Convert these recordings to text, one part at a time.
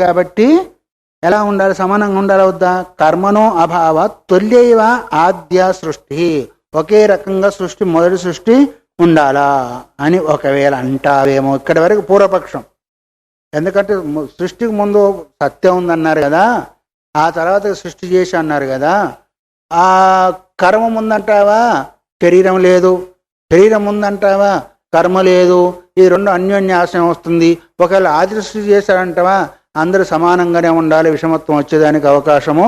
కాబట్టి ఎలా ఉండాలి? సమానంగా ఉండాలి వద్దా? కర్మణో అభావ తుల్యైవ ఆద్య సృష్టి, ఒకే రకంగా సృష్టి, మొదటి సృష్టి ఉండాలా అని ఒకవేళ అంటావేమో. ఇక్కడి వరకు పూర్వపక్షం. ఎందుకంటే సృష్టికి ముందు సత్యం ఉందన్నారు కదా, ఆ తర్వాత సృష్టి చేసి అన్నారు కదా. ఆ కర్మ ముందంటావా శరీరం లేదు, శరీరం ముందంటావా కర్మ లేదు. ఈ రెండు అన్యోన్యాశ్రయం వస్తుంది. ఒకవేళ ఆది సృష్టి చేశారంటావా అందరూ సమానంగానే ఉండాలి, విషమత్వం వచ్చేదానికి అవకాశము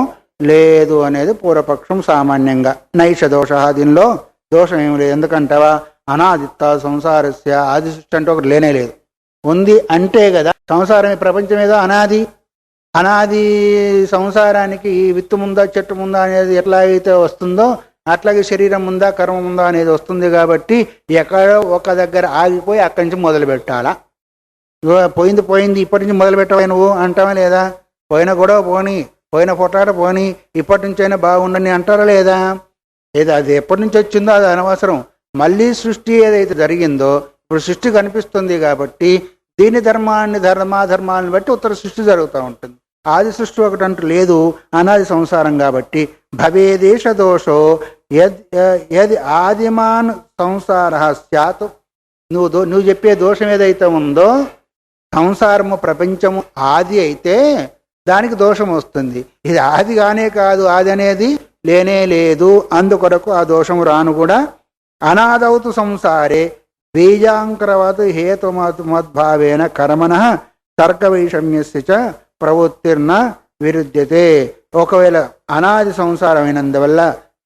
లేదు అనేది పూర్వపక్షం. సామాన్యంగా నైష దోష, దీనిలో దోషం ఏమి లేదు. ఎందుకంటావా అనాదిత్త సంసారస్య, ఆది సృష్టి అంటే ఒకటి లేనే లేదు. ఉంది అంటే కదా సంసారం, ప్రపంచం ఏదో అనాది. అనాది సంసారానికి విత్తు ముందా చెట్టు ముందా అనేది ఎట్లా అయితే వస్తుందో అట్లాగే శరీరం ముందా కర్మ ముందా అనేది వస్తుంది. కాబట్టి ఎక్కడో ఒక దగ్గర ఆగిపోయి అక్కడి నుంచి మొదలు పెట్టాలా. పోయింది పోయింది, ఇప్పటి నుంచి మొదలు పెట్టవా నువ్వు అంటావా లేదా? పోయిన గొడవ పోని, పోయిన పొటాట పోని, ఇప్పటి నుంచైనా బాగుండని అంటారా లేదా? ఏదో అది ఎప్పటి నుంచి వచ్చిందో అది అనవసరం. మళ్ళీ సృష్టి ఏదైతే జరిగిందో ఇప్పుడు సృష్టి కనిపిస్తుంది కాబట్టి దీని ధర్మాన్ని బట్టి ఉత్తర సృష్టి జరుగుతూ ఉంటుంది. ఆది సృష్టి ఒకటి అంటూ లేదు, అనాది సంసారం కాబట్టి. భవేదేశ దోషో యది ఆదిమాన్ సంసార స్యాత్, నువ్వు చెప్పే దోషం ఏదైతే ఉందో సంసారము ప్రపంచము ఆది అయితే దానికి దోషం వస్తుంది. ఇది ఆది కానే కాదు, ఆది అనేది లేనే లేదు, అందుకొరకు ఆ దోషము రాను కూడా. అనాదౌతు సంసారే బీజాంకరవత్ హేతుమద్భావేన కర్మణ తర్కవైషమ్యస్య చ ప్రవృత్తిర్న విరుద్యతే. ఒకవేళ అనాది సంసారమైనందువల్ల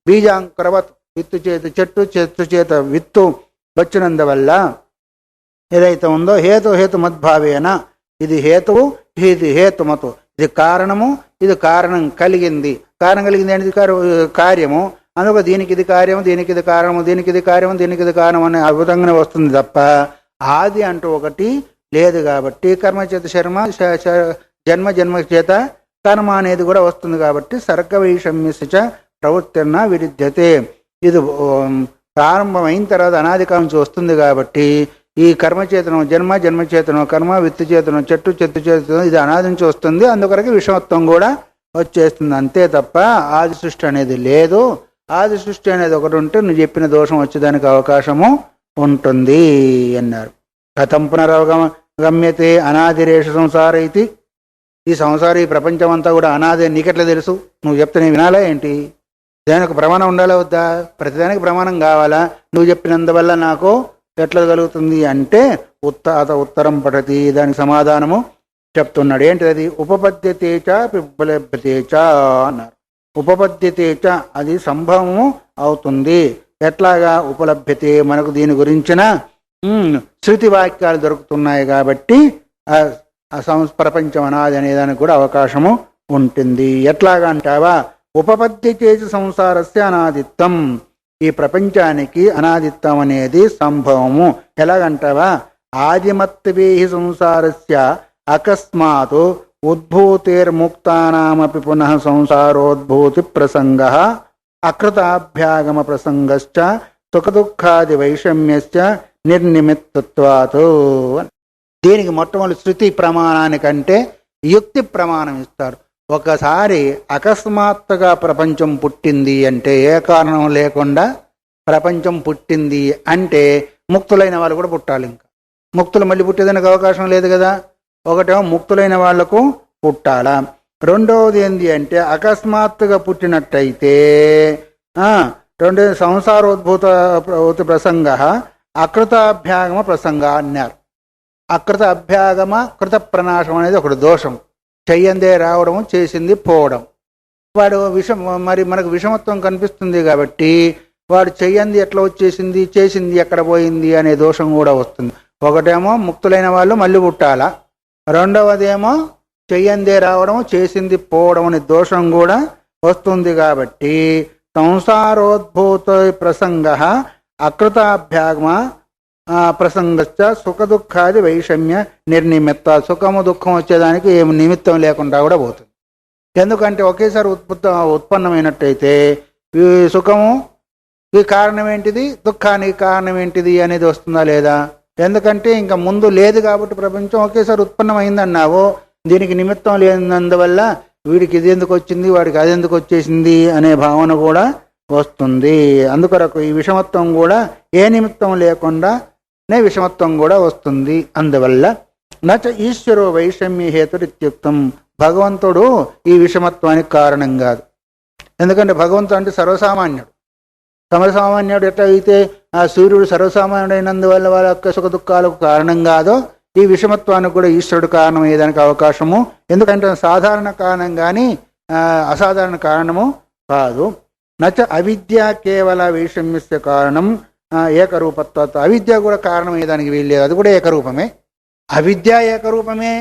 బీజాంకరవత్, విత్తు చేత చెట్టు, చెట్టు చేత విత్తు వచ్చినందువల్ల ఏదైతే ఉందో హేతుమద్భావేన, ఇది హేతువు ఇది హేతుమతు, ఇది కారణము ఇది కారణం కలిగింది. కారణం కలిగింది అనేది కార్యము. అందుకు దీనికి ఇది కార్యము, దీనికి ఇది కారణము, దీనికి ఇది కార్యము, దీనికి ఇది కారణం అనే అద్భుతంగానే వస్తుంది తప్ప ఆది అంటూ ఒకటి లేదు. కాబట్టి కర్మ చేత జన్మ చేత కర్మ అనేది కూడా వస్తుంది. కాబట్టి సర్గవైషమ్యస్య ప్రవృత్తిర్న విరుద్యతే. ఇది ప్రారంభమైన తర్వాత అనాదికాలం నుంచి వస్తుంది. కాబట్టి ఈ కర్మచేతనం జన్మచేతనం, కర్మ విత్తు చేతనం, చెట్టు చేతనం, ఇది అనాది నుంచి వస్తుంది. అందుకొరకు విషమత్వం కూడా వచ్చేస్తుంది అంతే తప్ప ఆది సృష్టి అనేది లేదు. ఆది సృష్టి అనేది ఒకటి ఉంటే నువ్వు చెప్పిన దోషం వచ్చేదానికి అవకాశము ఉంటుంది అన్నారు. కథం పునరవగమ్యతే అనాదిరేష సంసార ఇది. ఈ సంసారం, ఈ ప్రపంచం అంతా కూడా అనాది నీకెట్లా తెలుసు? నువ్వు చెప్తే నేను వినాలా ఏంటి? దానికి ప్రమాణం ఉండాలా వద్దా? ప్రతిదానికి ప్రమాణం కావాలా? నువ్వు చెప్పినందువల్ల నాకు ఎట్లా కలుగుతుంది అంటే ఉత్తరం పఠతి, దానికి సమాధానము చెప్తున్నాడు. ఏంటిది? ఉపపద్యతేచ ఉపలభ్యతేచ అన్నారు. ఉపపద్యతేచ అది సంభవము అవుతుంది. ఎట్లాగా? ఉపలభ్యతే, మనకు దీని గురించిన శృతి వాక్యాలు దొరుకుతున్నాయి కాబట్టి ప్రపంచం అనాది అనేదానికి కూడా అవకాశము ఉంటుంది. ఎట్లాగా అంటావా? ఉపపద్యతేచ సంసారస్య అనాదిత్వం, ఈ ప్రపంచానికి అనాదిత్వం అనేది సంభవము. ఎలాగంటావా? ఆదిమత్వేహి సంసారస్య అకస్మాత్ ఉద్భూతిర్ముక్తానామపి పునః సంసారోద్భూతి ప్రసంగ అకృతాభ్యాగమ ప్రసంగశ్చ సుఖదుఃఖాది వైషమ్యశ్చ నిర్నిమిత్తత్వాత్. దీనికి మొట్టమొదటి శృతి ప్రమాణానికంటే యుక్తి ప్రమాణం ఇస్తారు. ఒకసారి అకస్మాత్తుగా ప్రపంచం పుట్టింది అంటే, ఏ కారణం లేకుండా ప్రపంచం పుట్టింది అంటే ముక్తులైన వాళ్ళు కూడా పుట్టాలి. ఇంకా ముక్తులు మళ్ళీ పుట్టేదానికి అవకాశం లేదు కదా. ఒకటేమో ముక్తులైన వాళ్లకు పుట్టాలా. రెండవది ఏంది అంటే అకస్మాత్తుగా పుట్టినట్టయితే రెండోది సంసారోద్భూత ప్రసంగ అకృతాభ్యాగమ ప్రసంగ అన్నారు. అకృత అభ్యాగమ కృత ప్రణాశం అనేది ఒకటి దోషం. చెయ్యందే రావడం, చేసింది పోవడం. వాడు మరి మనకు విషమత్వం కనిపిస్తుంది కాబట్టి వాడు చెయ్యంది ఎట్లా వచ్చేసింది, చేసింది ఎక్కడ పోయింది అనే దోషం కూడా వస్తుంది. ఒకటేమో ముక్తులైన వాళ్ళు మళ్ళీ పుట్టాలా, రెండవదేమో చెయ్యందే రావడం, చేసింది పోవడం అనే దోషం కూడా వస్తుంది. కాబట్టి సంసారోద్భూత ప్రసంగ అకృతాభ్యాగమ ప్రసంగశ్చ సుఖదుఃఖాది వైషమ్య నిర్నిమిత్త. సుఖము దుఃఖం వచ్చేదానికి ఏమి నిమిత్తం లేకుండా కూడా పోతుంది. ఎందుకంటే ఒకేసారి ఉత్పన్నమైనట్టయితే ఈ సుఖము ఈ కారణం ఏంటిది, దుఃఖానికి కారణం ఏంటిది అనేది వస్తుందా లేదా? ఎందుకంటే ఇంకా ముందు లేదు కాబట్టి ప్రపంచం ఒకేసారి ఉత్పన్నమైందన్నావు. దీనికి నిమిత్తం లేనందువల్ల వీడికి ఇది ఎందుకు వచ్చింది, వాడికి అది ఎందుకు వచ్చేసింది అనే భావన కూడా వస్తుంది. అందుకొరకు ఈ విషమత్వం కూడా ఏ నిమిత్తం లేకుండానే విషమత్వం కూడా వస్తుంది. అందువల్ల నచ ఈశ్వరో వైషమ్య హేతురిత్యుక్తం, భగవంతుడు ఈ విషమత్వానికి కారణం కాదు. ఎందుకంటే భగవంతుడు అంటే సర్వసామాన్యుడు. సమసామాన్యుడు ఎట్లా అయితే ఆ సూర్యుడు సర్వసామాన్యుడైనందువల్ల వాళ్ళ యొక్క సుఖ దుఃఖాలకు కారణం కాదో, ఈ విషమత్వానికి కూడా ఈశ్వరుడు కారణం అయ్యేదానికి అవకాశము. ఎందుకంటే సాధారణ కారణం కానీ అసాధారణ కారణము కాదు. నచ అవిద్య కేవల వైషమ్యస్య కారణం ఏకరూపత్వ, అవిద్య కూడా కారణం అయ్యేదానికి వీల్లేదు, అది కూడా ఏకరూపమే. అవిద్య ఏకరూపమే,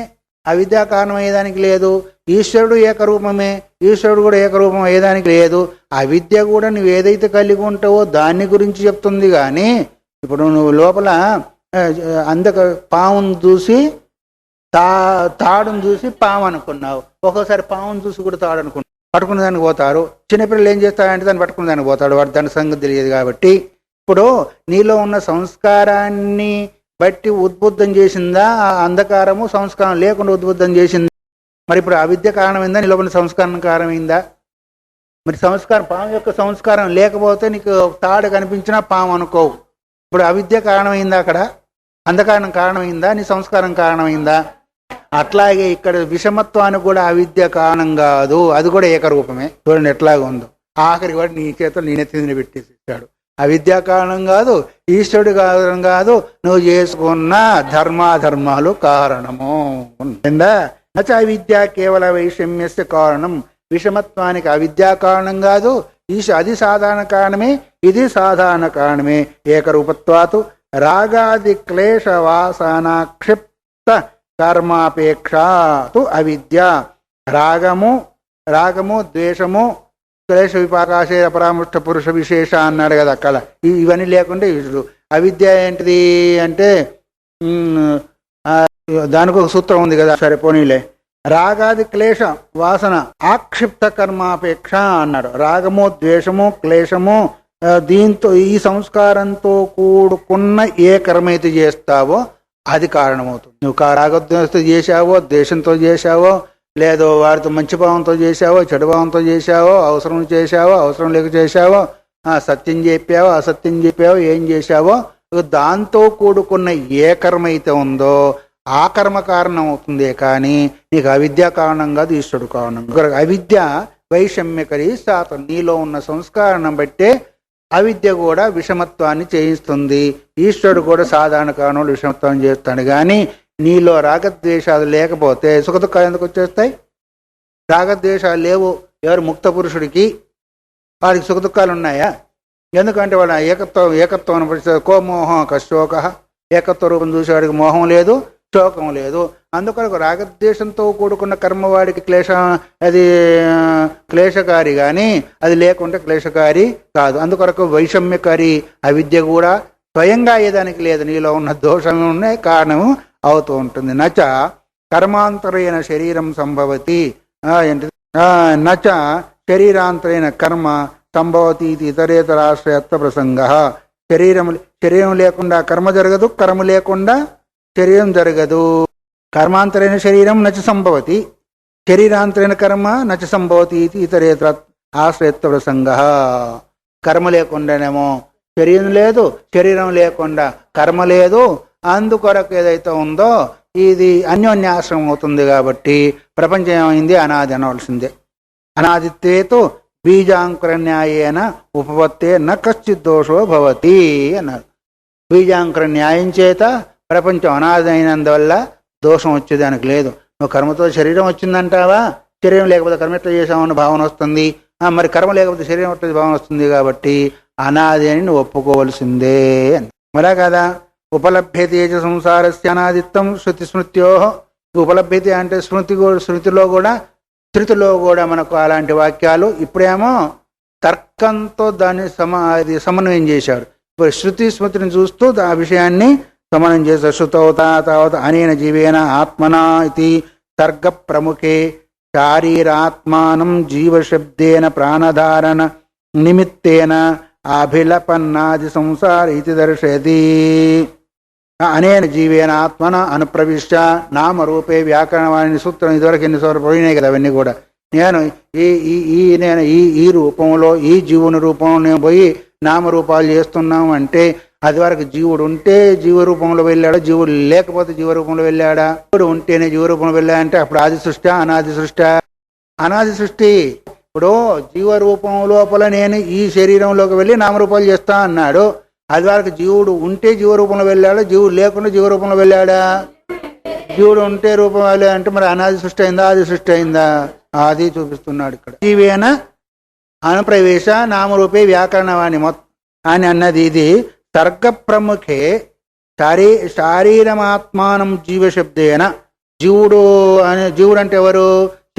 అవిద్య కారణం అయ్యేదానికి లేదు. ఈశ్వరుడు ఏకరూపమే, ఈశ్వరుడు కూడా ఏకరూపం అయ్యేదానికి లేదు. అవిద్య కూడా నువ్వు ఏదైతే కలిగి ఉంటావో దాన్ని గురించి చెప్తుంది. కానీ ఇప్పుడు నువ్వు లోపల పామును చూసి తాడును చూసి పాము అనుకున్నావు, ఒక్కోసారి పామును చూసి కూడా తాడు అనుకున్నావు, పట్టుకునే దానికి పోతారు. చిన్నపిల్లలు ఏం చేస్తారంటే దాన్ని పట్టుకునే దానికి పోతాడు, వాడు దాని సంగతి తెలియదు. కాబట్టి ఇప్పుడు నీలో ఉన్న సంస్కారాన్ని బట్టి ఉద్బుద్ధం చేసిందా ఆ అంధకారము, సంస్కారం లేకుండా ఉద్బుద్ధం చేసిందా? మరి ఇప్పుడు అవిద్య కారణమైందా, నీలో ఉన్న సంస్కారం కారణమైందా? మరి సంస్కారం, పాము యొక్క సంస్కారం లేకపోతే నీకు తాడు కనిపించినా పాము అనుకోవు. ఇప్పుడు అవిద్య కారణమైందా, అక్కడ అంధకారం కారణమైందా, నీ సంస్కారం కారణమైందా? అట్లాగే ఇక్కడ విషమత్వానికి కూడా అవిద్య కారణం కాదు, అది కూడా ఏకరూపమే. చూడండి ఎట్లాగా ఉందో, ఆఖరికి వాడు నీ చేతులు నీ నెత్తిని పెట్టేసిస్తాడు. అవిద్య కారణం కాదు, ఈశ్వరుడు కారణం కాదు, నువ్వు చేసుకున్న ధర్మాధర్మాలు కారణము. నచ అవిద్య కేవల వైషమ్యస్య కారణం, విషమత్వానికి అవిద్యా కారణం కాదు, అది సాధారణ కారణమే, ఇది సాధారణ కారణమే. ఏకరూపత్వాతు రాగాది క్లేశ వాసన క్షిప్త కర్మాపేక్షాతు అవిద్య. రాగము ద్వేషము క్లేశ విపాకాశే అపరామృష్ట పురుష విశేష అన్నాడు కదా అక్కడ. ఇవన్నీ లేకుంటే అవిద్య ఏంటిది అంటే దానికి ఒక సూత్రం ఉంది కదా, సరే పోనీలే. రాగాది క్లేశ వాసన ఆక్షిప్త కర్మాపేక్ష అన్నాడు. రాగము ద్వేషము క్లేశము, దీంతో ఈ సంస్కారంతో కూడుకున్న ఏ కర్మైతే చేస్తావో అది కారణమవుతుంది. నువ్వు రాగద్వేషంతో చేశావో, ద్వేషంతో చేశావో, లేదో వారితో మంచి భావంతో చేశావో, చెడు భావంతో చేశావో, అవసరం చేశావో, అవసరం లేక చేశావో, సత్యం చెప్పావో, అసత్యం చెప్పావో, ఏం చేశావో, దాంతో కూడుకున్న ఏ కర్మ అయితే ఉందో ఆ కర్మ కారణం అవుతుంది. కానీ నీకు అవిద్య కారణం కాదు, ఈశ్వరుడు కారణం. అవిద్య వైషమ్యకరి శాతం, నీలో ఉన్న సంస్కారం బట్టే అవిద్య కూడా విషమత్వాన్ని చేయిస్తుంది. ఈశ్వరుడు కూడా సాధారణ కారణంలో విషమత్వాన్ని చేస్తాడు. కానీ నీలో రాగద్వేషాలు లేకపోతే సుఖదుఖాలు ఎందుకు వచ్చేస్తాయి? రాగద్వేషాలు లేవు ఎవరు ముక్త పురుషుడికి, వాడికి సుఖదుఖాలు ఉన్నాయా? ఎందుకంటే వాడు ఏకత్వం కోమోహ కశోక, ఏకత్వ రూపం చూసేవాడికి మోహం లేదు, శోకం లేదు. అందుకొరకు రాగద్వేషంతో కూడుకున్న కర్మ వాడికి అది క్లేశకారి, కానీ అది లేకుంటే క్లేశకారి కాదు. అందుకొరకు వైషమ్యకారి అవిద్య కూడా స్వయంగా అయ్యేదానికి లేదు, నీలో ఉన్న దోషమే కారణము అవుతూ ఉంటుంది. నచ కర్మాంతరైన శరీరం సంభవతి, నచ శరీరాంతరైన కర్మ సంభవతి ఇది ఇతరేతరాశ్రయత్వ ప్రసంగ. శరీరం లేకుండా కర్మ జరగదు, కర్మ లేకుండా శరీరం జరగదు. కర్మాంతరైన శరీరం నచ సంభవతి, శరీరాంతరైన కర్మ నచ సంభవతి ఇది ఇతరేతర ఆశ్రయత్వ ప్రసంగ. కర్మ లేకుండానేమో శరీరం లేదు, శరీరం లేకుండా కర్మ లేదు. అందుకొరకు ఏదైతే ఉందో ఇది అన్యోన్యాశ్రమం అవుతుంది. కాబట్టి ప్రపంచం ఏమైంది? అనాది అనవలసిందే. అనాదిత్వేతో బీజాంకుర న్యాయేన ఉపపత్తే న కశ్చిత్ దోషో భవతి అన్నారు. బీజాంకుర న్యాయం చేత ప్రపంచం అనాది అయినందువల్ల దోషం వచ్చేదానికి లేదు. నువ్వు కర్మతో శరీరం వచ్చిందంటావా, శరీరం లేకపోతే కర్మ ఎట్లా చేసామన్న భావన వస్తుంది. మరి కర్మ లేకపోతే శరీరం ఎట్లా భావన వస్తుంది. కాబట్టి అనాది అని నువ్వు ఒప్పుకోవలసిందే అని. మరా కదా ఉపలభ్యతే చ సంసారస్య అనాదిత్వం శృతి స్మృత్యో. ఉపలభ్యతే అంటే శృతిలో కూడా మనకు అలాంటి వాక్యాలు. ఇప్పుడేమో తర్కంతో దాన్ని సమన్వయం చేశాడు. ఇప్పుడు శృతి స్మృతిని చూస్తూ ఆ విషయాన్ని సమన్వయం చేశాడు. శృతౌత తావత అనేన జీవేన ఆత్మనా ఇది తర్గ ప్రముఖే శారీరాత్మానం జీవశబ్దేన ప్రాణధారణ నిమిత్తేన అభిలపన్నాది సంసార ఇది దర్శయతి. అనేన జీవేన ఆత్మన అనుప్రవిశ్య నామరూపే వ్యాకరణవాణి సూత్రం ఇదివరకు ఎన్నిసార్లు పోయినాయి కదా అవన్నీ కూడా. నేను నేను ఈ రూపంలో ఈ జీవుని రూపంలో నేను పోయి నామరూపాలు చేస్తున్నాము అంటే అది వరకు జీవుడు ఉంటే జీవరూపంలో వెళ్ళాడా, జీవుడు లేకపోతే జీవరూపంలో వెళ్ళాడా? జీవుడు ఉంటేనే జీవరూపంలో వెళ్ళాడంటే అప్పుడు ఆది సృష్టి అనాది సృష్టి? అనాది సృష్టి. ఇప్పుడు జీవరూపం లోపల నేను ఈ శరీరంలోకి వెళ్ళి నామరూపాలు చేస్తా అన్నాడు. అది వరకు జీవుడు ఉంటే జీవరూపంలో వెళ్ళాడా, జీవుడు లేకుండా జీవరూపంలో వెళ్ళాడా? జీవుడు ఉంటే రూపం వెళ్ళా అంటే మరి అనాది సృష్టి అయిందా ఆది సృష్టి అయిందా? అది చూపిస్తున్నాడు ఇక్కడ. జీవేన అనుప్రవేశ నామరూపే వ్యాకరణవాణి అని అన్నది ఇది తర్క ప్రముఖే శారీరమాత్మానం జీవశబ్దేన. జీవుడు జీవుడు అంటే ఎవరు?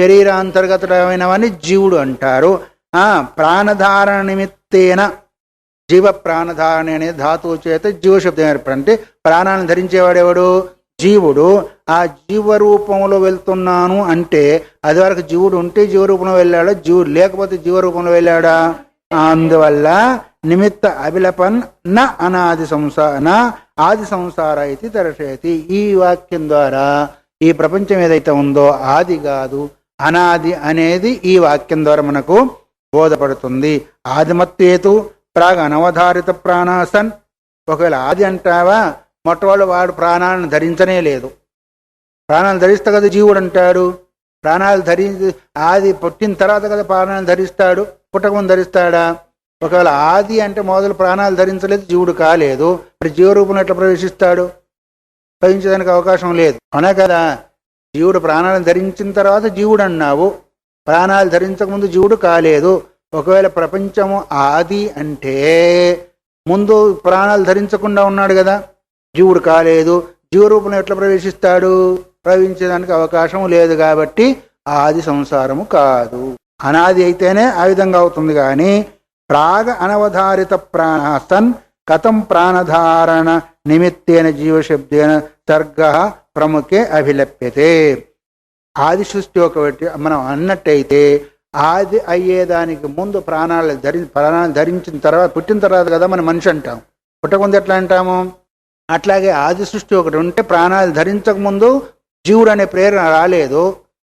శరీరాంతర్గతమైనవని జీవుడు అంటారు. ప్రాణధారణ నిమిత్తేన జీవ ప్రాణధారణ అనే ధాతువు చేత జీవశబ్దం ఏర్పడంటే ప్రాణాలను ధరించేవాడెవడు? జీవుడు. ఆ జీవరూపంలో వెళ్తున్నాను అంటే అది వరకు జీవుడు ఉంటే జీవరూపంలో వెళ్ళాడా, జీవుడు లేకపోతే జీవరూపంలో వెళ్ళాడా? అందువల్ల నిమిత్త అభిలపన్ న అనాది ఆది సంసార ఇది దర్శయతి. ఈ వాక్యం ద్వారా ఈ ప్రపంచం ఏదైతే ఉందో ఆది కాదు అనాది అనేది ఈ వాక్యం ద్వారా మనకు బోధపడుతుంది. ఆదిమత్యేతు ప్రాగ అనవధారిత ప్రాణాసన్. ఒకవేళ ఆది అంటావా, మొట్టవాళ్ళు వాడు ప్రాణాలను ధరించనే లేదు. ప్రాణాలు ధరిస్తే కదా జీవుడు అంటాడు. ప్రాణాలు ఆది పుట్టిన తర్వాత కదా ప్రాణాలు ధరిస్తాడు, పుట్టకముందు ధరిస్తాడా? ఒకవేళ ఆది అంటే మొదలు ప్రాణాలు ధరించలేదు, జీవుడు కాలేదు, మరి జీవరూపంలో ఎట్లా ప్రవేశిస్తాడు? ప్రవేశించడానికి అవకాశం లేదు. అవునా కదా? జీవుడు ప్రాణాలను ధరించిన తర్వాత జీవుడు అన్నావు, ప్రాణాలు ధరించకముందు జీవుడు కాలేదు. ఒకవేళ ప్రపంచము ఆది అంటే ముందు ప్రాణాలు ధరించకుండా ఉన్నాడు కదా, జీవుడు కాలేదు. జీవరూపంలో ఎట్లా ప్రవేశిస్తాడు? ప్రవేశించడానికి అవకాశం లేదు. కాబట్టి ఆది సంసారము కాదు. అనాది అయితేనే ఆ విధంగా అవుతుంది. కానీ ప్రాగ అనవధారిత ప్రాణాసన్ కథం ప్రాణధారణ నిమిత్తేన జీవశబ్దేన తర్గ ప్రముఖే అభిలప్యతే. ఆది సృష్టి ఒకటి మనం అన్నట్టయితే ఆది అయ్యేదానికి ముందు ప్రాణాలు ధరించిన తర్వాత, పుట్టిన తర్వాత కదా మనం మనిషి అంటాం. పుట్టకముందు ఎట్లా అంటాము? అట్లాగే ఆది సృష్టి ఒకటి ఉంటే ప్రాణాలు ధరించక ముందు జీవుడు అనే ప్రేరణ రాలేదు,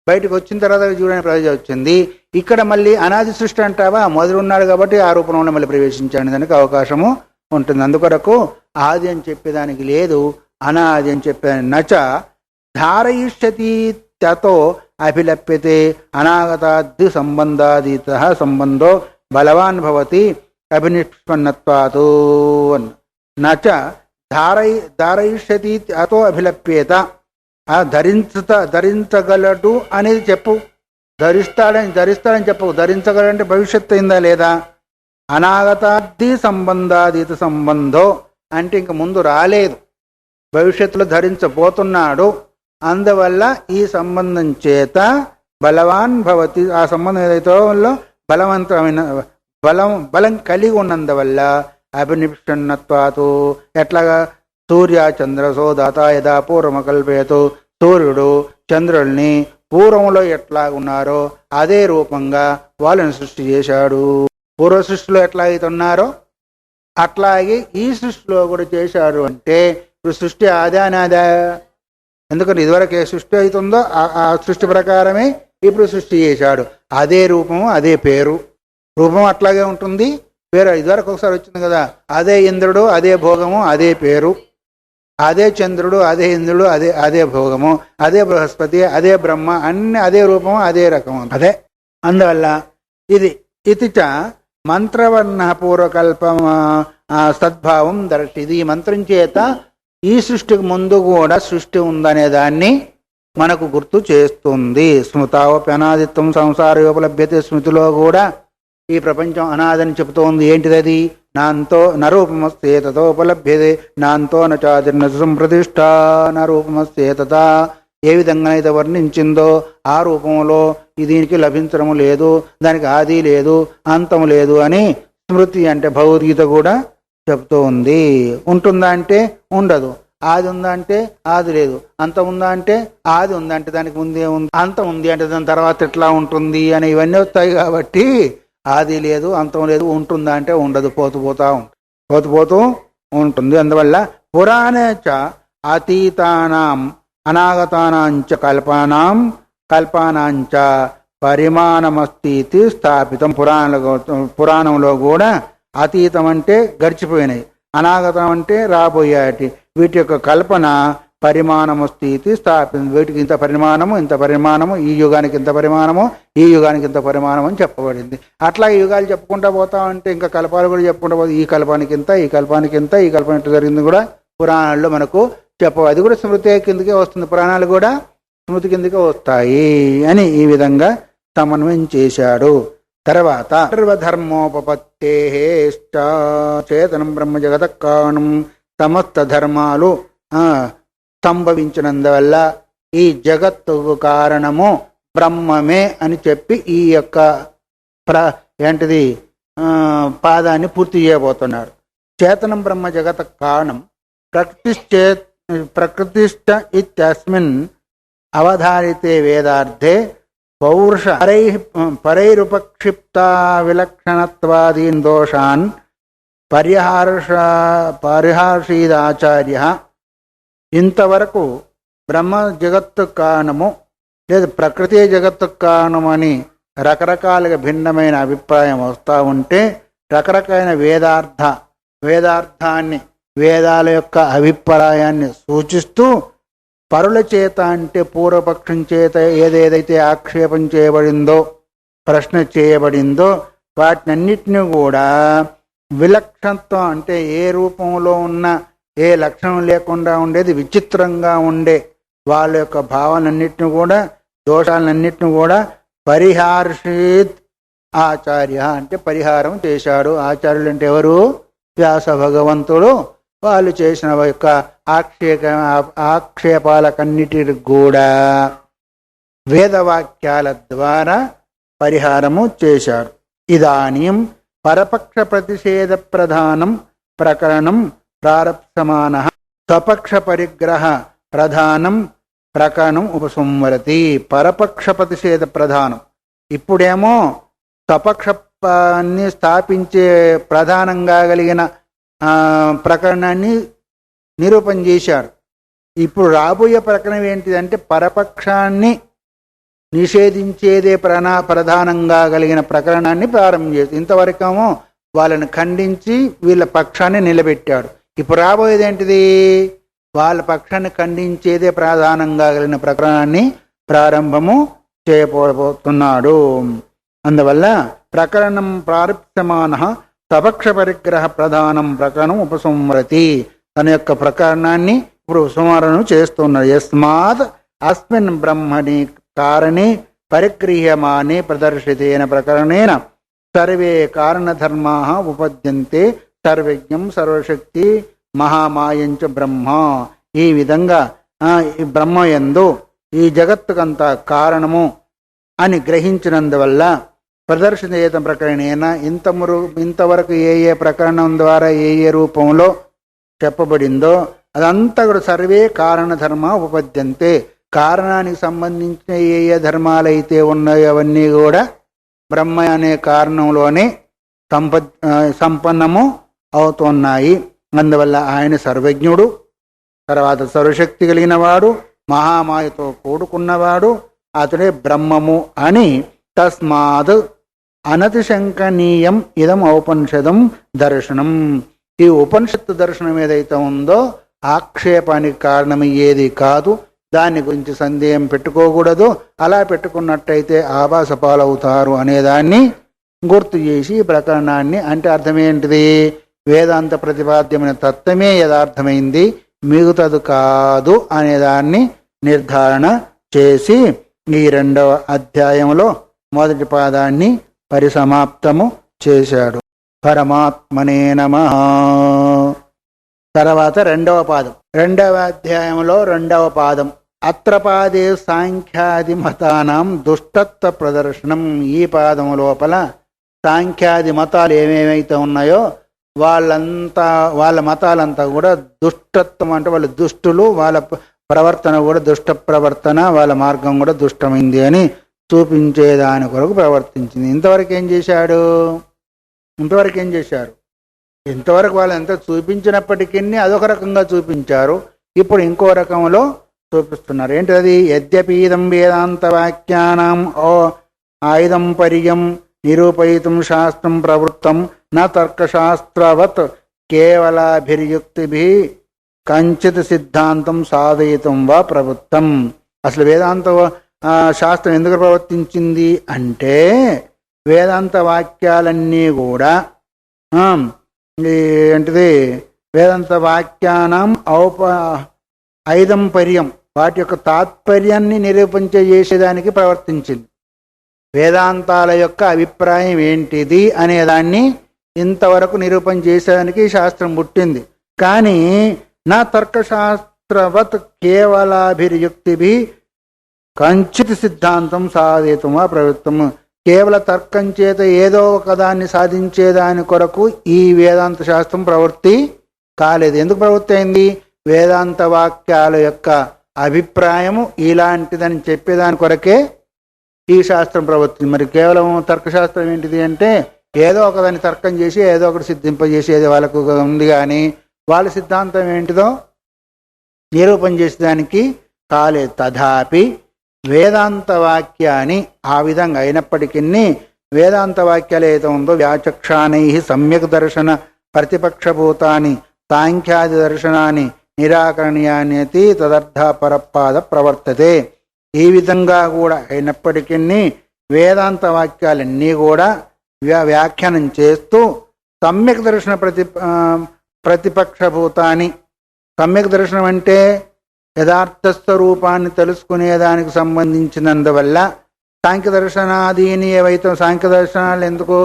బయటకు వచ్చిన తర్వాత జీవుడు అనే ప్రయోజనం వచ్చింది. ఇక్కడ మళ్ళీ అనాది సృష్టి అంటావా, మొదలు ఉన్నాడు కాబట్టి ఆ రూపంలో మళ్ళీ ప్రవేశించాడు దానికి అవకాశము ఉంటుంది. అందుకొరకు ఆది అని చెప్పేదానికి లేదు, అనాది అని చెప్పేదానికి నచ ధారయిష్యతి తతో అభిలప్యతే అనాగతాద్ది సంబంధాదీత సంబంధో బలవాన్ భవతి అభినిష్పన్నత్వాతో. నచ ధారయిష్యతి అతో అభిలప్యేత. ధరించగలడు అనేది చెప్పు, ధరిస్తాడని చెప్పు. ధరించగలంటే భవిష్యత్తు అయిందా లేదా? అనాగతాద్ది సంబంధాదీత సంబంధో అంటే ఇంక ముందు రాలేదు, భవిష్యత్తులో ధరించబోతున్నాడు. అందువల్ల ఈ సంబంధం చేత బలవాన్ భవతి. ఆ సంబంధం ఏదైతే బలవంతమైన బలం కలిగి ఉన్నందువల్ల అభినిష్పన్నత్వాతు. ఎట్లాగా? సూర్య చంద్రసో దాత యథా పూర్వమకల్పేతు. సూర్యుడు చంద్రుల్ని పూర్వంలో ఎట్లా ఉన్నారో అదే రూపంగా వాళ్ళని సృష్టి చేశాడు. పూర్వ సృష్టిలో ఎట్లా అయితే ఉన్నారో అట్లాగే ఈ సృష్టిలో కూడా చేశాడు. అంటే ఇప్పుడు సృష్టి ఆదా అనాదా? ఎందుకంటే ఇదివరకు ఏ సృష్టి అవుతుందో ఆ సృష్టి ప్రకారమే ఇప్పుడు సృష్టి చేశాడు. అదే రూపము, అదే పేరు. రూపం అట్లాగే ఉంటుంది, పేరు ఇదివరకు ఒకసారి వచ్చింది కదా. అదే ఇంద్రుడు, అదే భోగము, అదే పేరు. అదే చంద్రుడు, అదే ఇంద్రుడు, అదే భోగము, అదే బృహస్పతి, అదే బ్రహ్మ, అన్ని అదే రూపము, అదే రకము, అదే. అందువల్ల ఇది ఇతిచ మంత్రవర్ణ పూర్వకల్పం సద్భావం దర్శి. ఇది ఈ మంత్రం చేత ఈ సృష్టికి ముందు కూడా సృష్టి ఉందనే దాన్ని మనకు గుర్తు చేస్తుంది. స్మృతావపి అనాదిత్వం సంసారయోపలభ్యతే. స్మృతిలో కూడా ఈ ప్రపంచం అనాదని చెబుతోంది. ఏంటిది అది? నాంతో నరూపమస్తేతోపలభ్యతే నాంతో నాదిర్న సంప్రతిష్ట నరూపమస్తేత. ఏ విధంగా అయితే వర్ణించిందో ఆ రూపంలో దీనికి లభించడం లేదు, దానికి ఆది లేదు, అంతం లేదు అని స్మృతి అంటే భగవద్గీత కూడా చెప్తూ ఉంది. ఉంటుందా అంటే ఉండదు, ఆది ఉందా అంటే ఆది లేదు, అంతం ఉందా అంటే ఆది ఉందంటే దానికి ముందే ఉంది, అంతం ఉంది అంటే దాని తర్వాత ఎట్లా ఉంటుంది అని ఇవన్నీ వస్తాయి. కాబట్టి ఆది లేదు, అంతం లేదు, ఉంటుందా అంటే ఉండదు, పోతూ ఉంటుంది. అందువల్ల పురాణే చ అతీతానాం అనాగతానాంచ కల్పానాంచ పరిమాణమస్తి ఇది స్థాపితం. పురాణంలో కూడా అతీతం అంటే గడిచిపోయినాయి, అనాగతం అంటే రాబోయేటి, వీటి యొక్క కల్పన పరిమాణమస్తి ఇది స్థాపితం. వీటికి ఇంత పరిమాణము, ఈ యుగానికి ఇంత పరిమాణము, ఈ యుగానికి ఇంత పరిమాణం అని చెప్పబడింది. అట్లా ఈ యుగాలు చెప్పుకుంటా పోతా ఉంటే ఇంకా కల్పాలు కూడా చెప్పుకుంటా పోతే ఈ కల్పానికి ఇంత, ఈ కల్పానికి ఇంత, ఈ కల్పన ఇంత జరిగింది కూడా పురాణాల్లో మనకు చెప్పవు. అది కూడా స్మృతి కిందకే వస్తుంది, పురాణాలు కూడా స్మృతి కిందకే వస్తాయి అని ఈ విధంగా సమన్వయం చేశాడు. తర్వాత సర్వధర్మోపపత్తే చేతనం బ్రహ్మ జగత కారణం, సమస్త ధర్మాలు సంభవించినందువల్ల ఈ జగత్తుకు కారణము బ్రహ్మమే అని చెప్పి ఈ యొక్క పాదాన్ని పూర్తి చేయబోతున్నాడు. చేతనం బ్రహ్మ జగత కారణం ప్రకృతిష్ట ఇత్యస్మిన్ అవధారితే వేదార్థే పౌరుష పరైరుపక్షిప్తా విలక్షణత్వాదీన్ దోషాన్ పరిహార్షీదాచార్య. ఇంతవరకు బ్రహ్మ జగత్తు కారణము లేదా ప్రకృతి జగత్తు కారణము అని రకరకాలుగా భిన్నమైన అభిప్రాయం వస్తూ ఉంటే, రకరకాలైన వేదార్థాన్ని వేదాల యొక్క అభిప్రాయాన్ని సూచిస్తూ పరుల చేత అంటే పూర్వపక్షం చేత ఏదేదైతే ఆక్షేపం చేయబడిందో, ప్రశ్న చేయబడిందో వాటినన్నిటిని కూడా విలక్షణత్వం అంటే ఏ రూపంలో ఉన్న ఏ లక్షణం లేకుండా ఉండేది, విచిత్రంగా ఉండే వాళ్ళ యొక్క భావాలన్నిటిని కూడా, దోషాలన్నిటిని కూడా పరిహార్షిత్ ఆచార్య అంటే పరిహారం చేశాడు. ఆచార్యులు అంటే ఎవరు? వ్యాస భగవంతుడు. వాళ్ళు చేసిన యొక్క ఆక్షేపాలకన్నిటి కూడా వేదవాక్యాల ద్వారా పరిహారము చేశాడు. ఇదానీం పరపక్ష ప్రతిషేధ ప్రధానం ప్రకరణం ప్రారప్సమానః స్వపక్ష పరిగ్రహ ప్రధానం ప్రకరణం ఉపసంహరతి. పరపక్ష ప్రతిషేధ ప్రధానం, ఇప్పుడేమో స్వపక్షాన్ని స్థాపించే ప్రధానంగా కలిగిన ప్రకరణాన్ని నిరూపణ చేశారు. ఇప్పుడు రాబోయే ప్రకరణం ఏంటిదంటే పరపక్షాన్ని నిషేధించేదే ప్రధానంగా కలిగిన ప్రకరణాన్ని ప్రారంభం చేసి, ఇంతవరకేమో వాళ్ళని ఖండించి వీళ్ళ పక్షాన్ని నిలబెట్టాడు. ఇప్పుడు రాబోయేది ఏంటిది? వాళ్ళ పక్షాన్ని ఖండించేదే ప్రధానంగా కలిగిన ప్రకరణాన్ని ప్రారంభము చేయబోతున్నాడు. అందువల్ల ప్రకరణం ప్రారప్యమానః సపక్ష పరిగ్రహ ప్రధానం ప్రకరణం ఉపసంహరతి. తన యొక్క ప్రకరణాన్ని ఇప్పుడు ఉపసంహరణ చేస్తున్నాడు. యస్మాత్ అస్మిన్ బ్రహ్మణి కారణే పరిగృహ్యమానే ప్రదర్శితేన ప్రకరణేన సర్వే కారణధర్మాః ఉపద్యంతే సర్వజ్ఞం సర్వశక్తి మహామాయంచ బ్రహ్మ. ఈ విధంగా బ్రహ్మయందు ఈ జగత్తుకంతా కారణము అని గ్రహించినందువల్ల ప్రదర్శనీయత ప్రకరణేన ఇంతవరకు ఏ ఏ ప్రకరణం ద్వారా ఏ ఏ రూపంలో చెప్పబడిందో అదంతా కూడా సర్వే కారణ ధర్మ ఉపపద్యంతే. కారణానికి సంబంధించిన ఏ ఏ ధర్మాలైతే ఉన్నాయో అవన్నీ కూడా బ్రహ్మ అనే కారణంలోనే సంపన్నము అవుతున్నాయి. అందువల్ల ఆయన సర్వజ్ఞుడు, తర్వాత సర్వశక్తి కలిగిన వాడు, మహామాయతో కూడుకున్నవాడు, అతడే బ్రహ్మము అని. తస్మాత్ అనతిశంకనీయం ఇదం ఔపనిషదం దర్శనం. ఈ ఉపనిషత్తు దర్శనం ఏదైతే ఉందో ఆక్షేపానికి కారణమయ్యేది కాదు. దాని గురించి సందేహం పెట్టుకోకూడదు. అలా పెట్టుకున్నట్టయితే ఆభాస పాలవుతారు అనేదాన్ని గుర్తు చేసి ఈ ప్రకరణాన్ని, అంటే అర్థమేంటిది? వేదాంత ప్రతిపాద్యమైన తత్వమే యథార్థమైంది, మిగతాది కాదు అనేదాన్ని నిర్ధారణ చేసి ఈ 2వ అధ్యాయంలో మొదటి పాదాన్ని పరిసమాప్తము చేశాడు. పరమాత్మనే నమః. తర్వాత 2వ పాదం, 2వ అధ్యాయంలో 2వ పాదం. అత్ర పాదే సాంఖ్యాది మతానాం దుష్టత్వ ప్రదర్శనం. ఈ పాదం లోపల సాంఖ్యాది మతాలు ఏమేమైతే ఉన్నాయో వాళ్ళ మతాలంతా కూడా దుష్టత్వం అంటే వాళ్ళు దుష్టులు, వాళ్ళ ప్రవర్తన కూడా దుష్ట ప్రవర్తన, వాళ్ళ మార్గం కూడా దుష్టమైంది అని చూపించేదాని కొరకు ప్రవర్తించింది. ఇంతవరకు ఏం చేశారు? ఇంతవరకు వాళ్ళు ఎంత చూపించినప్పటికీ అదొక రకంగా చూపించారు, ఇప్పుడు ఇంకో రకంలో చూపిస్తున్నారు. ఏంటది? యద్యపీదం వేదాంత వాక్యానాం ఆయుధం పర్యం నిరూపయితుం శాస్త్రం ప్రవృత్తం న తర్కశాస్త్రవత్ కేవలాభిర్యుక్తిభి కంచిత్ సిద్ధాంతం సాధయితం వా ప్రవృత్తం. అసలు వేదాంత శాస్త్రం ఎందుకు ప్రవర్తించింది అంటే వేదాంత వాక్యాలన్నీ కూడా ఏంటిది? వేదాంత వాక్యానం ఐదం పర్యం, వాటి యొక్క తాత్పర్యాన్ని నిరూపించేసేదానికి ప్రవర్తించింది. వేదాంతాల యొక్క అభిప్రాయం ఏంటిది అనేదాన్ని ఇంతవరకు నిరూపణ చేసేదానికి శాస్త్రం పుట్టింది. కానీ నా తర్కశాస్త్రవత్ కేవలాభిర్యుక్తిభి కంచిత్ సిద్ధాంతం సాధితమా ప్రవృత్తము. కేవల తర్కం చేత ఏదో ఒకదాన్ని సాధించేదాని కొరకు ఈ వేదాంత శాస్త్రం ప్రవృత్తి కాలేదు. ఎందుకు ప్రవృత్తి అయింది? వేదాంత వాక్యాల యొక్క అభిప్రాయము ఇలాంటిదని చెప్పేదాని కొరకే ఈ శాస్త్రం ప్రవృత్తి. మరి కేవలం తర్కశాస్త్రం ఏంటిది అంటే ఏదో ఒకదాన్ని తర్కం చేసి ఏదో ఒకటి సిద్ధింపజేసేది వాళ్ళకు ఉంది, కానీ వాళ్ళ సిద్ధాంతం ఏంటిదో నిరూపణ చేసేదానికి కాలేదు. తథాపి వేదాంత వాక్యాన్ని ఆ విధంగా అయినప్పటికీ వేదాంత వాక్యాలు ఏదో ఉందో వ్యాచక్షాణై సమ్యక్ దర్శన ప్రతిపక్షభూతాన్ని సాంఖ్యాది దర్శనాన్ని నిరాకరణీయాన్ని తదర్థ పరపాద ప్రవర్తతే. ఈ విధంగా కూడా అయినప్పటికీ వేదాంత వాక్యాలన్నీ కూడా వ్యాఖ్యానం చేస్తూ సమ్యక్ దర్శన ప్రతిపక్షభూతాన్ని, సమ్యక్ దర్శనం అంటే యథార్థ స్వరూపాన్ని తెలుసుకునేదానికి సంబంధించినందువల్ల సాంఖ్య దర్శనాదీని ఏవైతే సాంఖ్య దర్శనాలు ఎందుకు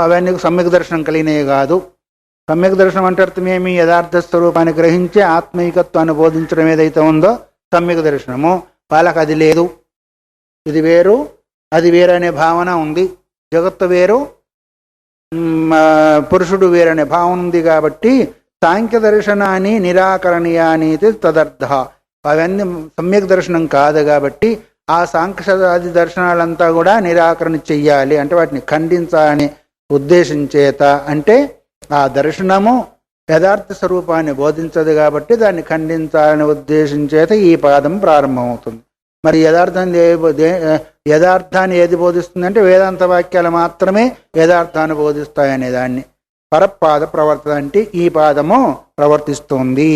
అవన్నీ సమ్యక్ దర్శనం కలిగినవి కాదు. సమ్యక్ దర్శనం అంటే అర్థమేమి? యథార్థ స్వరూపాన్ని గ్రహించి ఆత్మీకత్వాన్ని బోధించడం ఏదైతే ఉందో సమ్యక్ దర్శనము. వాళ్ళకి అది లేదు, ఇది వేరు అది వేరు అనే భావన ఉంది. జగత్తు వేరు పురుషుడు వేరు అనే భావన ఉంది. కాబట్టి సాంఖ్య దర్శనాన్ని నిరాకరణీయానీతి తదర్థ, అవన్నీ సమ్యక్ దర్శనం కాదు. కాబట్టి ఆ సాంఖ్యాది దర్శనాలంతా కూడా నిరాకరణ చెయ్యాలి, అంటే వాటిని ఖండించాలని ఉద్దేశం చేత, అంటే ఆ దర్శనము యథార్థ స్వరూపాన్ని బోధించదు కాబట్టి దాన్ని ఖండించాలని ఉద్దేశం చేత ఈ పాదం ప్రారంభమవుతుంది. మరి యథార్థాన్ని ఏది బోధిస్తుందంటే వేదాంత వాక్యాలు మాత్రమే యథార్థాన్ని బోధిస్తాయనే దాన్ని పరపాద ప్రవర్తన అంటే ఈ పాదము ప్రవర్తిస్తుంది.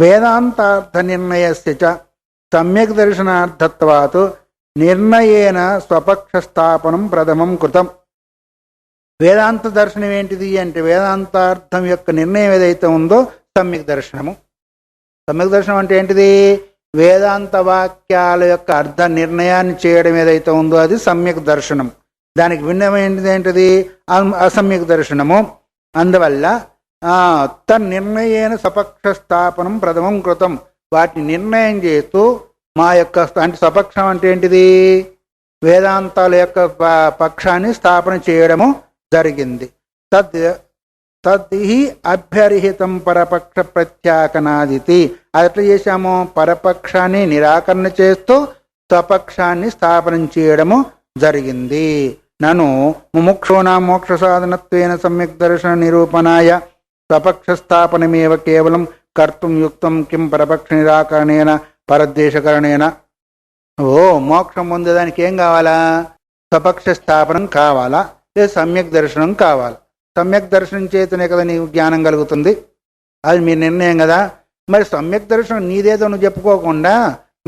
వేదాంతార్థ నిర్ణయస్య చ సమ్యక్ దర్శనార్థత్వాత్ నిర్ణయేన స్వపక్ష స్థాపనం ప్రథమం కృతం. వేదాంత దర్శనం ఏంటిది అంటే వేదాంతార్థం యొక్క నిర్ణయం ఏదైతే ఉందో సమ్యక్ దర్శనము. సమ్యక్ దర్శనం అంటే ఏంటిది? వేదాంత వాక్యాల యొక్క అర్థ నిర్ణయాన్ని చేయడం ఏదైతే ఉందో అది సమ్యక్ దర్శనం. దానికి భిన్నమైనది ఏంటిది? అసమ్యక్ దర్శనము. అందువల్ల తన్నిర్ణయేన స్వపక్ష స్థాపనం ప్రథమం కృతం, వాటిని నిర్ణయం చేస్తూ మా యొక్క అంటే స్వపక్షం అంటే ఏంటిది? వేదాంతాల యొక్క పక్షాన్ని స్థాపన చేయడము జరిగింది. తద్హి అభ్యర్హితం పరపక్ష ప్రత్యాకనాదితి. అది ఎట్లా చేశాము? పరపక్షాన్ని నిరాకరణ చేస్తూ స్వపక్షాన్ని స్థాపన చేయడము జరిగింది. నను ముముక్షూనా మోక్ష సాధనత్వేన సమ్యక్ దర్శన నిరూపణాయ స్వపక్ష స్థాపనమేవ కేవలం కర్తుం యుక్తం కిం పరపక్ష నిరాకరణేన పరద్వేషకరణేన. మోక్షం పొందేదానికి ఏం కావాలా? స్వపక్ష స్థాపనం కావాలా, లేదా సమ్యక్ దర్శనం కావాలా? సమ్యక్ దర్శనం చేతనే కదా నీకు జ్ఞానం కలుగుతుంది, అది మీ నిర్ణయం కదా. మరి సమ్యక్ దర్శనం నీదేదో నువ్వు చెప్పుకోకుండా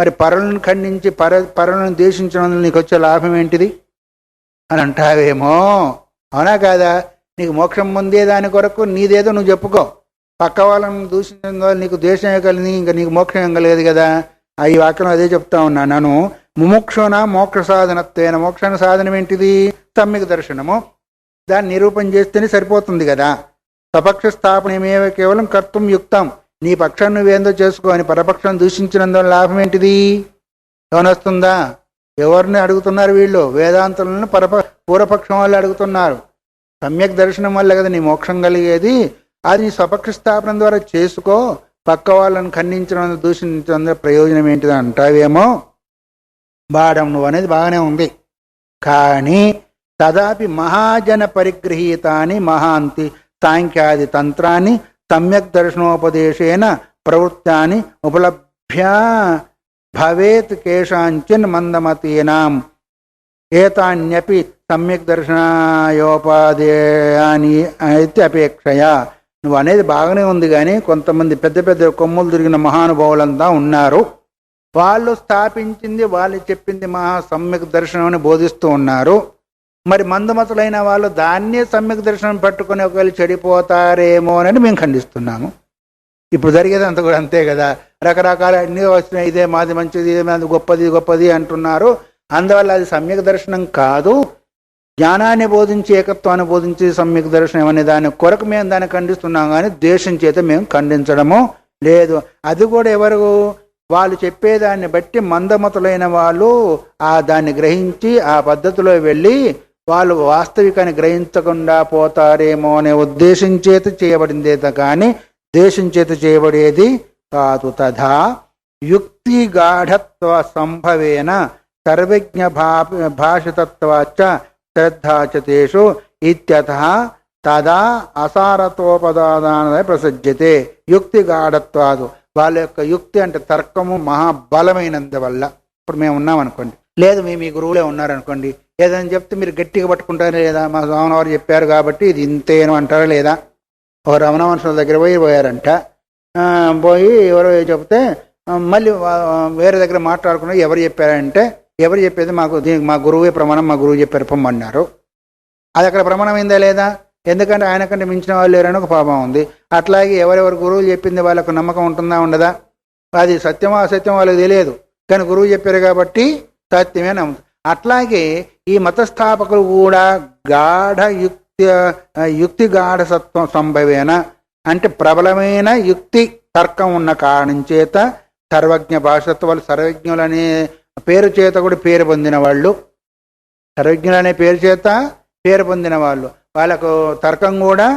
మరి పరులను ఖండించి పరులను ద్వేషించడం నీకు వచ్చే లాభం ఏంటిది అని అంటావేమో. అవునా కాదా? నీకు మోక్షం పొందేదాని కొరకు నీదేదో నువ్వు చెప్పుకో, పక్క వాళ్ళని దూషించడం వల్ల నీకు ద్వేషమే కలిగి ఇంకా నీకు మోక్షం ఏం కలగదు కదా. ఈ వాక్యం అదే చెప్తా ఉన్నా. నన్ను ముముక్షున మోక్ష సాధనత్వేన, మోక్షాన సాధనం ఏంటిది? సమ్యక్ దర్శనము. దాన్ని నిరూపణ చేస్తేనే సరిపోతుంది కదా. స్వపక్ష స్థాపనమేవ కేవలం కర్తం యుక్తం, నీ పక్షం నువ్వేందో చేసుకో అని పరపక్షం దూషించినందువల్ల లాభం ఏంటిది? ఏమనొస్తుందా? ఎవరిని అడుగుతున్నారు వీళ్ళు? వేదాంతులను పూర్వపక్షం వాళ్ళు అడుగుతున్నారు. సమ్యక్ దర్శనం వల్ల కదా నీ మోక్షం కలిగేది, అది నీ స్వపక్ష స్థాపన ద్వారా చేసుకో, పక్క వాళ్ళని ఖండించడం దూషించడం ప్రయోజనం ఏంటిది అంటావేమో. బాడం నువ్వు అనేది బాగానే ఉంది, కానీ తదాపి మహాజన పరిగృహీతాని మహాంతి సాంఖ్యాది తంత్రాన్ని సమ్యక్ దర్శనోపదేశేన ప్రవృత్తాని ఉపలభ్య భవేత్ కేషాంచిన్ మందమతీనాం ఏతాన్యపి సమ్యక్ దర్శనాయోపాదేయాని అయితే అపేక్షయ. నువ్వు అనేది బాగానే ఉంది, కానీ కొంతమంది పెద్ద పెద్ద కొమ్ములు తిరిగిన మహానుభావులంతా ఉన్నారు. వాళ్ళు స్థాపించింది, వాళ్ళు చెప్పింది మహా సమ్యక్ దర్శనం అని బోధిస్తూ ఉన్నారు. మరి మందమతులైన వాళ్ళు దాన్నే సమ్యక్ దర్శనం పట్టుకొని ఒకవేళ చెడిపోతారేమో అని మేము ఖండిస్తున్నాము. ఇప్పుడు జరిగేది అంత కూడా అంతే కదా, రకరకాల అన్నీ వస్తున్నాయి, ఇదే మాది మంచిది, ఇదే మాది గొప్పది గొప్పది అంటున్నారు. అందువల్ల అది సమ్యక్ దర్శనం కాదు. జ్ఞానాన్ని బోధించి ఏకత్వాన్ని బోధించి సమ్యక్ దర్శనం అనే దాని కొరకు మేము దాన్ని ఖండిస్తున్నాం, కానీ ద్వేషం చేత మేము ఖండించడము లేదు. అది కూడా ఎవరు, వాళ్ళు చెప్పేదాన్ని బట్టి మందమతులైన వాళ్ళు దాన్ని గ్రహించి ఆ పద్ధతిలో వెళ్ళి వాళ్ళు వాస్తవికాన్ని గ్రహించకుండా పోతారేమో అనే ఉద్దేశం చేత చేయబడిందే కానీ దేశం చేత చేయబడేది కాదు. తథా యుక్తి గాఢత్వ సంభవేన సర్వజ్ఞ భాషతత్వాచ శ్రద్ధాచతేషు ఇత్యతః తదా అసారతోపదాన ప్రసజ్యతే. యుక్తి గాఢత్వాదు, వాళ్ళ యొక్క యుక్తి అంటే తర్కము మహాబలమైనందువల్ల. ఇప్పుడు మేము ఉన్నాం అనుకోండి, లేదు మేము మీ గురువులే ఉన్నారనుకోండి, ఏదైనా చెప్తే మీరు గట్టిగా పట్టుకుంటారా లేదా, మా స్వామివారు చెప్పారు కాబట్టి ఇది ఇంతేను అంటారా లేదా. ఒక రమణ మనుషుల దగ్గర పోయారంట, పోయి ఎవరో చెప్తే మళ్ళీ వేరే దగ్గర మాట్లాడుకున్నా ఎవరు చెప్పారంటే, ఎవరు చెప్పేది మాకు దీనికి మా గురువే ప్రమాణం, మా గురువు చెప్పారు పొమ్మన్నారు. అది అక్కడ ప్రమాణం అయిందా లేదా, ఎందుకంటే ఆయన కంటే మించిన వాళ్ళు లేరని ఒక పాపం ఉంది. అట్లాగే ఎవరెవరు గురువులు చెప్పింది వాళ్ళకు నమ్మకం ఉంటుందా ఉండదా, అది సత్యమో అసత్యం వాళ్ళకి తెలియదు, కానీ గురువు చెప్పారు కాబట్టి సత్యమే నమ్ముతుంది. అట్లాగే ఈ మతస్థాపకులు కూడా యుక్తి గాఢ సత్వం సంభవేన అంటే ప్రబలమైన యుక్తి తర్కం ఉన్న కారణం చేత సర్వజ్ఞ భాషత్వం, వాళ్ళు సర్వజ్ఞులనే పేరు చేత కూడా పేరు పొందిన వాళ్ళు, సర్వజ్ఞులనే పేరు చేత పేరు పొందిన వాళ్ళు, వాళ్ళకు తర్కం కూడా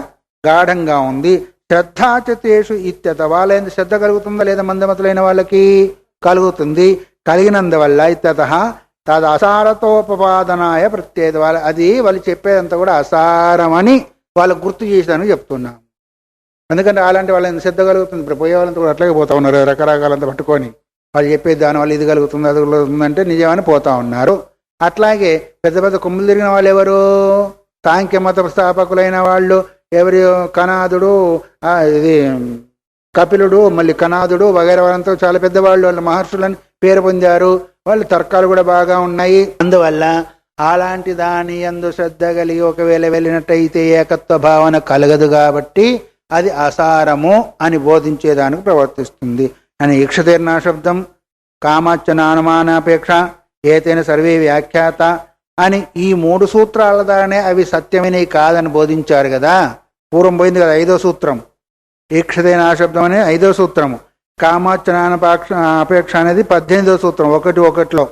గాఢంగా ఉంది. శ్రద్ధాచతేషు ఇత్యత, వాళ్ళ శ్రద్ధ కలుగుతుందా లేదా మందమతులైన వాళ్ళకి కలుగుతుంది. కలిగినందువల్ల ఇత్యత తద అసారతోపపాదనాయ ప్రత్యేక, వాళ్ళ అది వాళ్ళు చెప్పేదంతా కూడా అసారమని వాళ్ళకు గుర్తు చేసేదానికి చెప్తున్నాం. ఎందుకంటే అలాంటి వాళ్ళని శ్రద్ధ కలుగుతుంది. ఇప్పుడు పోయే వాళ్ళంతా కూడా అట్లాగే పోతా ఉన్నారు, రకరకాలంతా పట్టుకొని వాళ్ళు చెప్పేది దానివల్ల ఇది కలుగుతుంది అది కలుగుతుంది అంటే నిజమని పోతా ఉన్నారు. అట్లాగే పెద్ద పెద్ద కొమ్ములు తిరిగిన వాళ్ళు ఎవరు, సాంఖ్య మత స్థాపకులైన వాళ్ళు ఎవరి, కనాదుడు, ఇది కపిలుడు, మళ్ళీ కనాదుడు వగైరా వాళ్ళంతా చాలా పెద్దవాళ్ళు, వాళ్ళు మహర్షులని పేరు పొందారు, వాళ్ళు తర్కాలు కూడా బాగా ఉన్నాయి. అందువల్ల అలాంటి దాని యందు శ్రద్ధ కలిగి ఒకవేళ వెళ్ళినట్టయితే ఏకత్వ భావన కలగదు కాబట్టి అది అసారము అని బోధించేదానికి ప్రవర్తిస్తుంది అని. ఇక్షతీర్ణ శబ్దం కామాచ్చన అనుమానాపేక్ష ఏతైన సర్వే వ్యాఖ్యాత అని ఈ 3 సూత్రాల ద్వారానే అవి సత్యమైనవి కాదని బోధించారు కదా. పూర్వం పోయింది కదా 5వ సూత్రం, ఈక్షతైన శబ్దం అనే 5వ సూత్రము, కామాచ్చనాపేక్ష అనేది 18వ సూత్రం 1:1.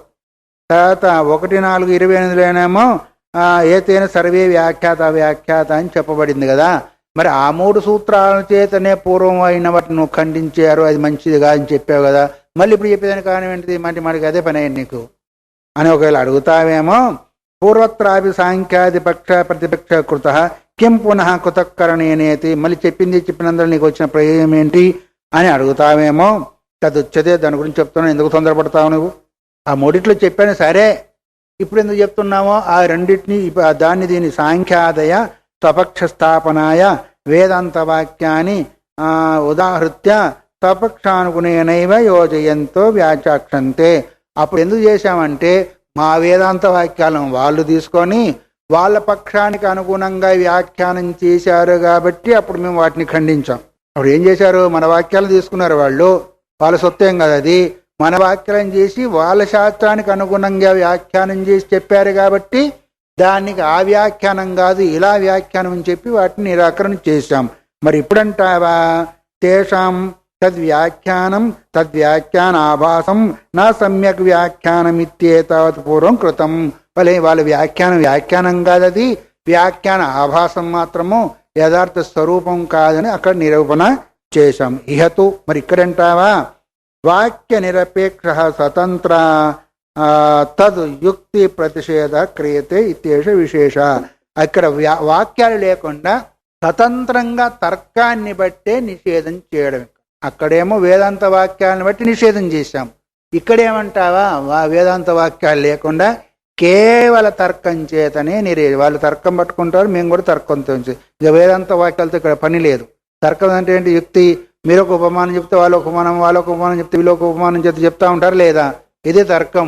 తర్వాత 1:4:28లోనేమో ఏతైన సర్వే వ్యాఖ్యాత వ్యాఖ్యాత అని చెప్పబడింది కదా. మరి ఆ 3 సూత్రాల చేతనే పూర్వం అయిన వాటిని నువ్వు ఖండించారు, అది మంచిది కాదని చెప్పావు కదా, మళ్ళీ ఇప్పుడు చెప్పేదానికి కారణం ఏంటిది, మనకి అదే పని అయ్యింది నీకు అని ఒకవేళ అడుగుతావేమో. పూర్వత్రాపి సాంఖ్యాది పక్ష ప్రతిపక్ష కృత కిం పునః కృతకరణేనేతి, మళ్ళీ చెప్పినందులో నీకు వచ్చిన ప్రయోజనం ఏంటి అని అడుగుతావేమో. తదుచ్చతే, దాని గురించి చెప్తున్నావు, ఎందుకు తొందరపడతావు నువ్వు, ఆ 3 చెప్పాను సరే, ఇప్పుడు ఎందుకు చెప్తున్నామో ఆ రెండింటినీ దాన్ని దీన్ని సాంఖ్యాదయ స్వపక్ష స్థాపనాయ వేదాంత వాక్యాన్ని ఉదాహృత్య స్వపక్షానుగుణేనైవ యోజయంతో వ్యాచాక్షంతే. అప్పుడు ఎందుకు చేశామంటే మా వేదాంత వాక్యాలను వాళ్ళు తీసుకొని వాళ్ళ పక్షానికి అనుగుణంగా వ్యాఖ్యానం చేశారు కాబట్టి అప్పుడు మేము వాటిని ఖండించాం. అప్పుడు ఏం చేశారు, మన వాక్యాలు తీసుకున్నారు వాళ్ళు, వాళ్ళ సొత్తేం కదా అది, మన వాక్యాలను చేసి వాళ్ళ శాస్త్రానికి అనుగుణంగా వ్యాఖ్యానం చేసి చెప్పారు కాబట్టి దానికి ఆ వ్యాఖ్యానం కాదు ఇలా వ్యాఖ్యానం అని చెప్పి వాటిని నిరాకరణ చేశాం. మరి ఇప్పుడంటావా తేషాం తద్వ్యాఖ్యానాభాసం నా సమ్యక్ వ్యాఖ్యానమిత్యేతావత్ పూర్వం కృతం. వాళ్ళ వ్యాఖ్యానం కాదది, వ్యాఖ్యాన ఆభాసం మాత్రము, యథార్థ స్వరూపం కాదని అక్కడ నిరూపణ చేశాం. ఇహతు, మరి ఇక్కడంటావా వాక్య నిరపేక్ష స్వతంత్ర తద్ యుక్తి ప్రతిషేధ క్రియతే ఇత్యేష విశేష. అక్కడ వాక్యాలు లేకుండా స్వతంత్రంగా తర్కాన్ని బట్టే నిషేధం చేయడం. అక్కడేమో వేదాంత వాక్యాలను బట్టి నిషేధం చేశాం. ఇక్కడేమంటావా, వేదాంత వాక్యాలు లేకుండా కేవల తర్కం చేతనే వాళ్ళు తర్కం పట్టుకుంటారు, మేము కూడా తర్కంతో. ఇక వేదాంత వాక్యాలతో ఇక్కడ పని లేదు. తర్కం అంటే ఏంటి? యుక్తి. మీరు ఒక ఉపమానం చెప్తే వాళ్ళ ఉపమానం చెప్తే వీళ్ళొక ఉపమానం చేత చెప్తా ఉంటారు లేదా? ఇదే తర్కం.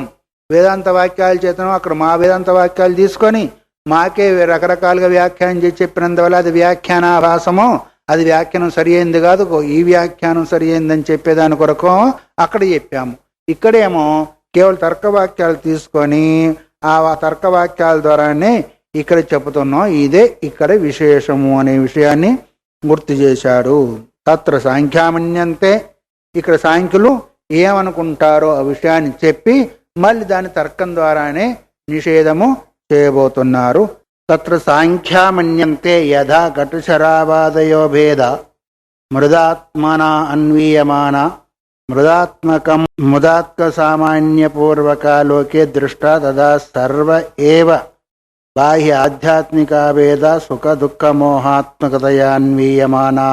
వేదాంత వాక్యాల చేతను అక్కడ మా వేదాంత వాక్యాలు తీసుకొని మాకే రకరకాలుగా వ్యాఖ్యానం చేసి చెప్పినందువల్ల అది వ్యాఖ్యానాభాసమో, అది వ్యాఖ్యానం సరి అయింది కాదు, ఈ వ్యాఖ్యానం సరి అయిందని చెప్పేదాని కొరకు అక్కడ చెప్పాము. ఇక్కడేమో కేవలం తర్కవాక్యాలు తీసుకొని ఆ తర్కవాక్యాల ద్వారానే ఇక్కడ చెబుతున్నాం. ఇదే ఇక్కడ విశేషము అనే విషయాన్ని గుర్తు చేశాడు. తత్ర సాంఖ్యామన్యంతే, ఇక్కడ సాంఖ్యులు ఏమనుకుంటారో ఆ విషయాన్ని చెప్పి మళ్ళీ దాని తర్కం ద్వారానే నిషేధము చేయబోతున్నారు. తత్ర సాంఖ్యామన్యంతే యథా ఘటశరావాదయో భేద మృదాత్మన అన్వీయమాన మృదాత్మకం ముదాత్క సామాన్యపూర్వక లోకే దృష్ట తదా సర్వ ఏవ బాహ్య ఆధ్యాత్మికా భేద సుఖ దుఃఖ మోహాత్మకతయాన్వీయమానా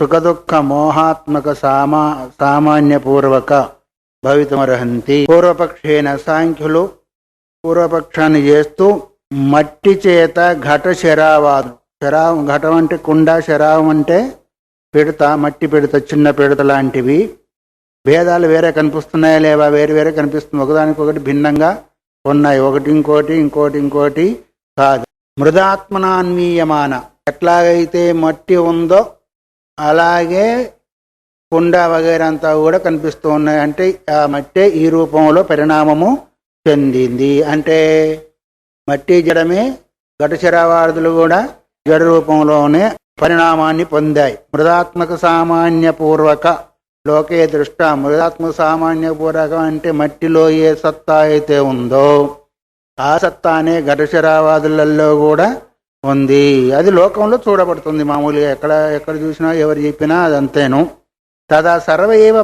సుఖ దుఃఖ మోహాత్మక సామాన్యపూర్వక భవితుమర్హంతి. పూర్వపక్షేన సాంఖ్యులు పూర్వపక్షాన్ని చేస్తూ మట్టి చేత ఘట శరావాదు, ఘటం అంటే కుండ, శరావం అంటే పిడత, మట్టి పిడత, చిన్న పిడత లాంటివి. భేదాలు వేరే కనిపిస్తున్నాయా లేవా? వేరు వేరే కనిపిస్తుంది, ఒకదానికొకటి భిన్నంగా ఉన్నాయి. ఒకటి ఇంకోటి కాదు. మృదాత్మనాన్వీయమాన, ఎట్లాగైతే మట్టి ఉందో అలాగే కుండ వగైరంతా కూడా కనిపిస్తూ ఉన్నాయి. అంటే ఆ మట్టి ఈ రూపంలో పరిణామము చెందింది. అంటే మట్టి జడమే, ఘటశరావాదులు కూడా జడ రూపంలోనే పరిణామాన్ని పొందాయి. మృదాత్మక సామాన్య పూర్వక లోకే దృష్ట, మృదాత్మక సామాన్య పూర్వకం అంటే మట్టిలో ఏ సత్తా అయితే ఉందో ఆ సత్తానే ఘటశరావాదులలో కూడా ఉంది. అది లోకంలో చూడబడుతుంది మామూలుగా, ఎక్కడ చూసినా ఎవరు చెప్పినా అదంతేను. తదా సర్వ ఏవ